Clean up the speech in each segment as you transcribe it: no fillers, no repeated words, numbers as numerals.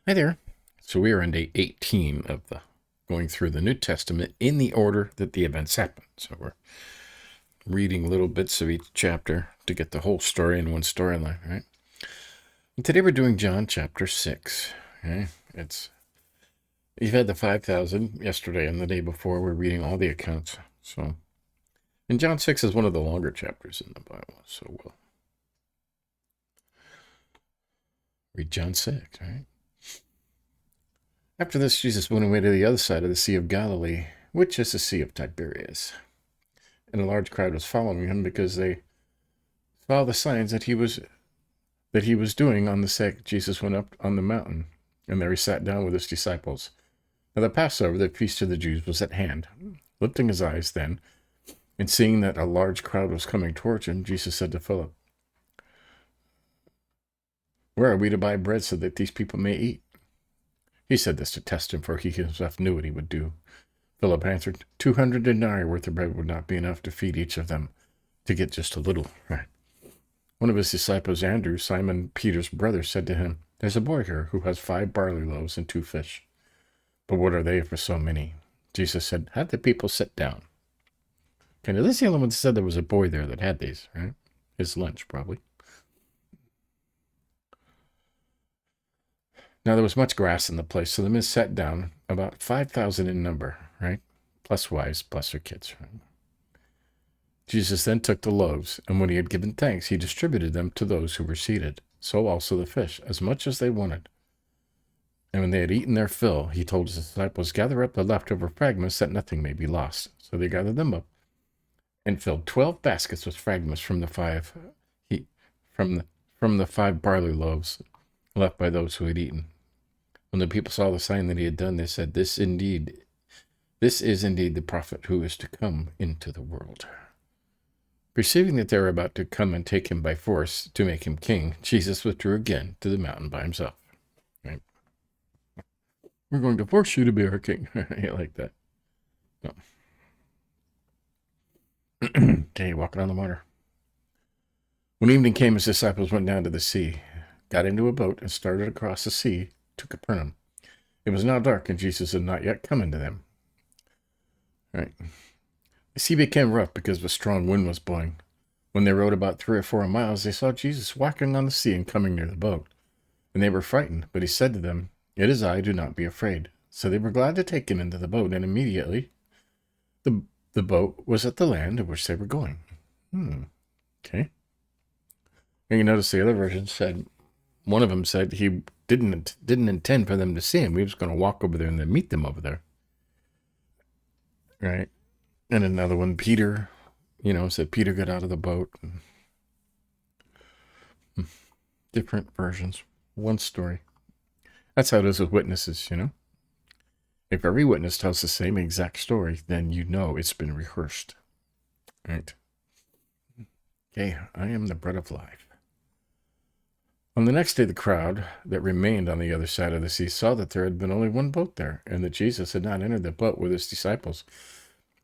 Hi there. So we are on day 18 of the going through the New Testament in the order that the events happen. So we're reading little bits of each chapter to get the whole story in one storyline, right? And today we're doing John chapter 6. Okay? You've had the 5,000 yesterday and the day before. We're reading all the accounts. And John 6 is one of the longer chapters in the Bible. So we'll read John 6, right? After this, Jesus went away to the other side of the Sea of Galilee, which is the Sea of Tiberias. And a large crowd was following him because they saw the signs that he was doing on the sick. Jesus went up on the mountain, and there he sat down with his disciples. Now the Passover, the feast of the Jews, was at hand. Lifting his eyes then, and seeing that a large crowd was coming towards him, Jesus said to Philip, "Where are we to buy bread so that these people may eat?" He said this to test him, for he himself knew what he would do. Philip answered, 200 denarii worth of bread would not be enough to feed each of them, to get just a little. Right. One of his disciples, Andrew, Simon Peter's brother, said to him, "There's a boy here who has 5 barley loaves and 2 fish. But what are they for so many?" Jesus said, "Have the people sit down." Okay, now this is the only one that said there was a boy there that had these, right? His lunch, probably. Now there was much grass in the place, so the men sat down, about 5,000 in number, right? Plus wives, plus their kids, right? Jesus then took the loaves, and when he had given thanks, he distributed them to those who were seated. So also the fish, as much as they wanted. And when they had eaten their fill, he told his disciples, "Gather up the leftover fragments, that nothing may be lost." So they gathered them up and filled 12 baskets with fragments from the 5 barley loaves left by those who had eaten. When the people saw the sign that he had done, they said, This is indeed the prophet who is to come into the world." Perceiving that they were about to come and take him by force to make him king, Jesus withdrew again to the mountain by himself. Right? "We're going to force you to be our king." You like that? No. Okay, walking on the water. When evening came, his disciples went down to the sea, got into a boat, and started across the sea to Capernaum. It was now dark, and Jesus had not yet come into them. Right. The sea became rough because a strong wind was blowing. When they rowed about 3 or 4 miles, they saw Jesus walking on the sea and coming near the boat. And they were frightened, but he said to them, "It is I, do not be afraid." So they were glad to take him into the boat, and immediately the boat was at the land to which they were going. Okay. And you notice the other version said, one of them said he didn't intend for them to see him. He was going to walk over there and then meet them over there. Right. And another one, Peter, said Peter got out of the boat. Different versions. One story. That's how it is with witnesses, If every witness tells the same exact story, then you know it's been rehearsed. Right? Okay, I am the bread of life. On the next day, the crowd that remained on the other side of the sea saw that there had been only one boat there, and that Jesus had not entered the boat with his disciples,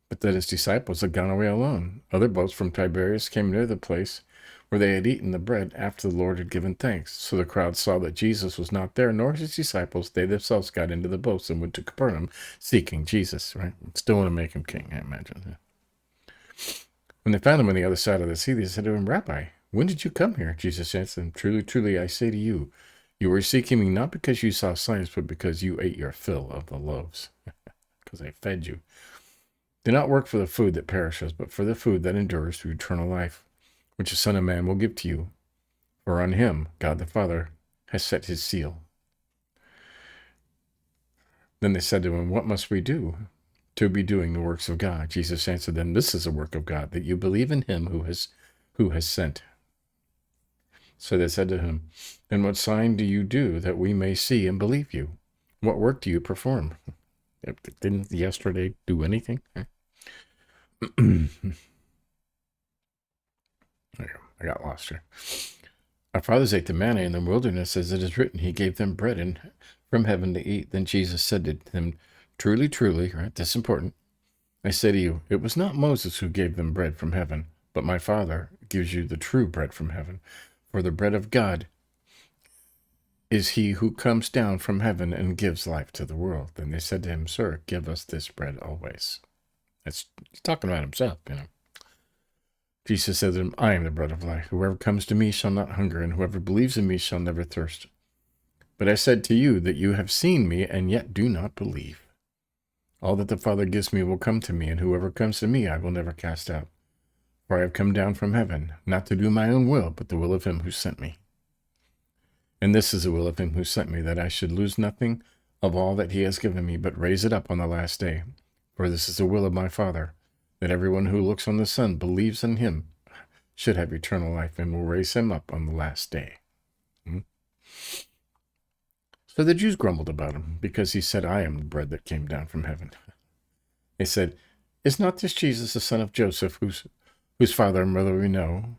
but that his disciples had gone away alone. Other boats from Tiberias came near the place where they had eaten the bread after the Lord had given thanks. So the crowd saw that Jesus was not there, nor his disciples. They themselves got into the boats and went to Capernaum, seeking Jesus, right? Still want to make him king, I imagine. When they found him on the other side of the sea, they said to him, "Rabbi, when did you come here?" Jesus answered them, "Truly, truly, I say to you, you were seeking me not because you saw signs, but because you ate your fill of the loaves, because I fed you. Do not work for the food that perishes, but for the food that endures to eternal life, which the Son of Man will give to you. For on him God the Father has set his seal." Then they said to him, "What must we do to be doing the works of God?" Jesus answered them, "This is the work of God, that you believe in him who has sent." So they said to him, "And what sign do you do that we may see and believe you? What work do you perform? Didn't yesterday do anything?" I got lost here. "Our fathers ate the manna in the wilderness, as it is written, he gave them bread from heaven to eat." Then Jesus said to them, "Truly, truly," right? That's important. "I say to you, it was not Moses who gave them bread from heaven, but my Father gives you the true bread from heaven. For the bread of God is he who comes down from heaven and gives life to the world. Then they said to him, Sir, give us this bread always. He's talking about himself, you know. Jesus said to him, I am the bread of life. Whoever comes to me shall not hunger, and whoever believes in me shall never thirst. But I said to you that you have seen me, and yet do not believe. All that the Father gives me will come to me, and whoever comes to me I will never cast out. For I have come down from heaven, not to do my own will, but the will of him who sent me. And this is the will of him who sent me, that I should lose nothing of all that he has given me, but raise it up on the last day. For this is the will of my Father, that everyone who looks on the Son, believes in him, should have eternal life, and will raise him up on the last day. So the Jews grumbled about him, because he said, I am the bread that came down from heaven. They said, Is not this Jesus the son of Joseph, whose father and mother we know?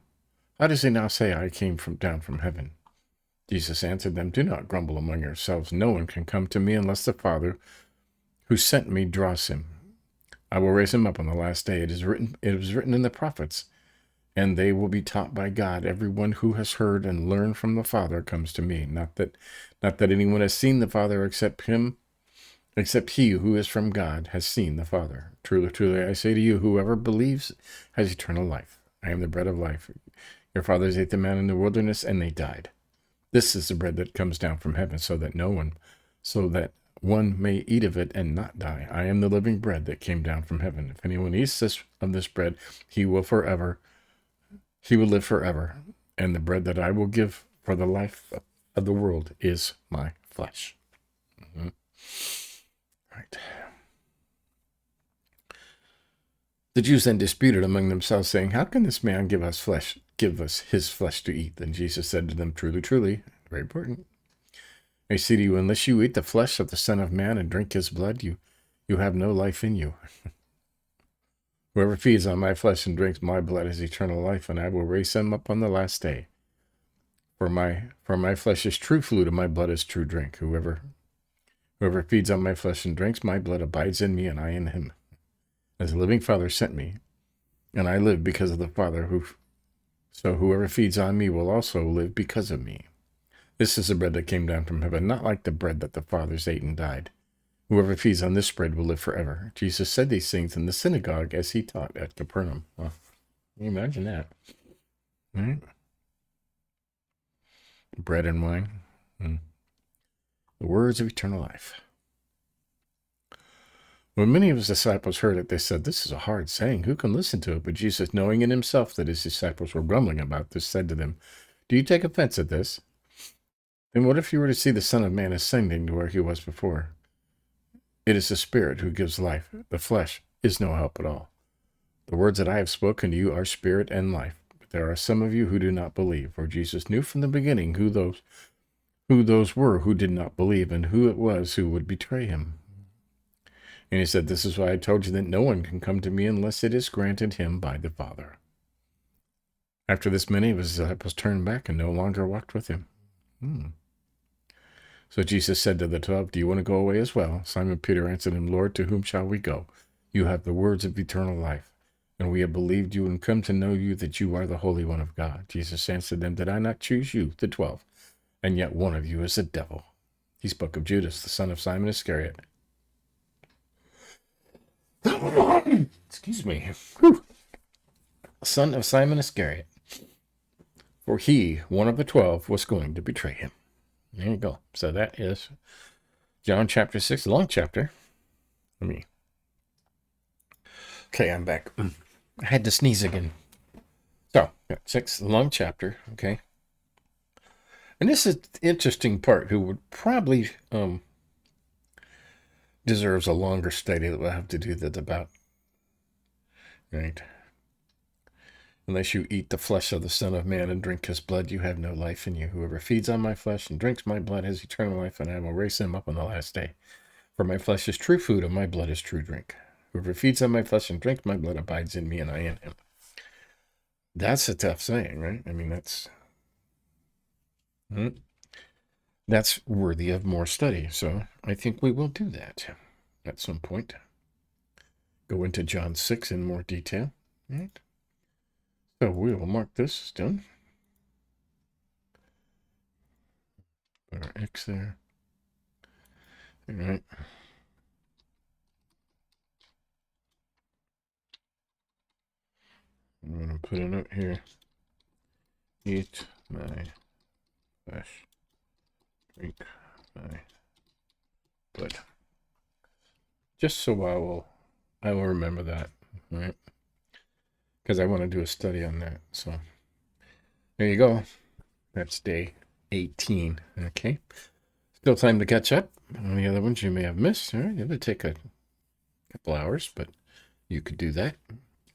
How does he now say, I came down from heaven? Jesus answered them, Do not grumble among yourselves. No one can come to me unless the Father who sent me draws him. I will raise him up on the last day. It was written in the prophets, and they will be taught by God. Everyone who has heard and learned from the Father comes to me. Not that anyone has seen the Father except he who is from God has seen the Father. Truly, truly, I say to you, whoever believes has eternal life. I am the bread of life. Your fathers ate the manna in the wilderness, and they died. This is the bread that comes down from heaven, so that one may eat of it and not die. I am the living bread that came down from heaven. If anyone eats of this bread, he will live forever. And the bread that I will give for the life of the world is my flesh. Right. The Jews then disputed among themselves, saying, How can this man give us his flesh to eat? Then Jesus said to them, Truly, truly, very important, I say to you, unless you eat the flesh of the Son of Man and drink his blood, you have no life in you. Whoever feeds on my flesh and drinks my blood has eternal life, and I will raise him up on the last day. For my flesh is true food, and my blood is true drink. Whoever feeds on my flesh and drinks my blood abides in me, and I in him. As the living Father sent me, and I live because of the Father, so whoever feeds on me will also live because of me. This is the bread that came down from heaven, not like the bread that the fathers ate and died. Whoever feeds on this bread will live forever. Jesus said these things in the synagogue as he taught at Capernaum. Well, can you imagine that? Right? Bread and wine. The words of eternal life. When many of his disciples heard it, they said, This is a hard saying. Who can listen to it? But Jesus, knowing in himself that his disciples were grumbling about this, said to them, Do you take offense at this? Then what if you were to see the Son of Man ascending to where he was before? It is the Spirit who gives life. The flesh is no help at all. The words that I have spoken to you are spirit and life. But there are some of you who do not believe. For Jesus knew from the beginning who those were who did not believe, and who it was who would betray him. And he said, This is why I told you that no one can come to me unless it is granted him by the Father. After this, many of his disciples turned back and no longer walked with him. So Jesus said to the 12, Do you want to go away as well? Simon Peter answered him, Lord, to whom shall we go? You have the words of eternal life, and we have believed you and come to know you that you are the Holy One of God. Jesus answered them, Did I not choose you, the 12, and yet one of you is a devil? He spoke of Judas, the son of Simon Iscariot. Excuse me. Son of Simon Iscariot. For he, one of the 12, was going to betray him. There you go. So that is John chapter 6, long chapter. Okay, I'm back. I had to sneeze again. So, 6, long chapter, okay. And this is the interesting part, who would probably deserves a longer study that we'll have to do that about. Right? Unless you eat the flesh of the Son of Man and drink his blood, you have no life in you. Whoever feeds on my flesh and drinks my blood has eternal life, and I will raise him up on the last day. For my flesh is true food, and my blood is true drink. Whoever feeds on my flesh and drinks my blood abides in me, and I in him. That's a tough saying, right? I mean, that's worthy of more study. So I think we will do that at some point. Go into John 6 in more detail, right? So we will mark this as done. Put our X there. All right. I'm going to put a note here. Eat my flesh. Drink my blood. Just so I will remember that, right? Because I want to do a study on that. So there you go. That's day 18. Okay. Still time to catch up on the other ones you may have missed. All right. It'll take a couple hours, but you could do that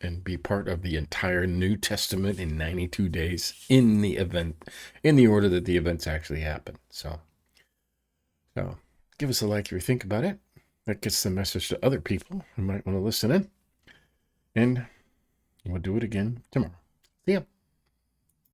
and be part of the entire New Testament in 92 days in the event, in the order that the events actually happen. So give us a like if you think about it. That gets the message to other people who might want to listen in. And we'll do it again tomorrow. See ya.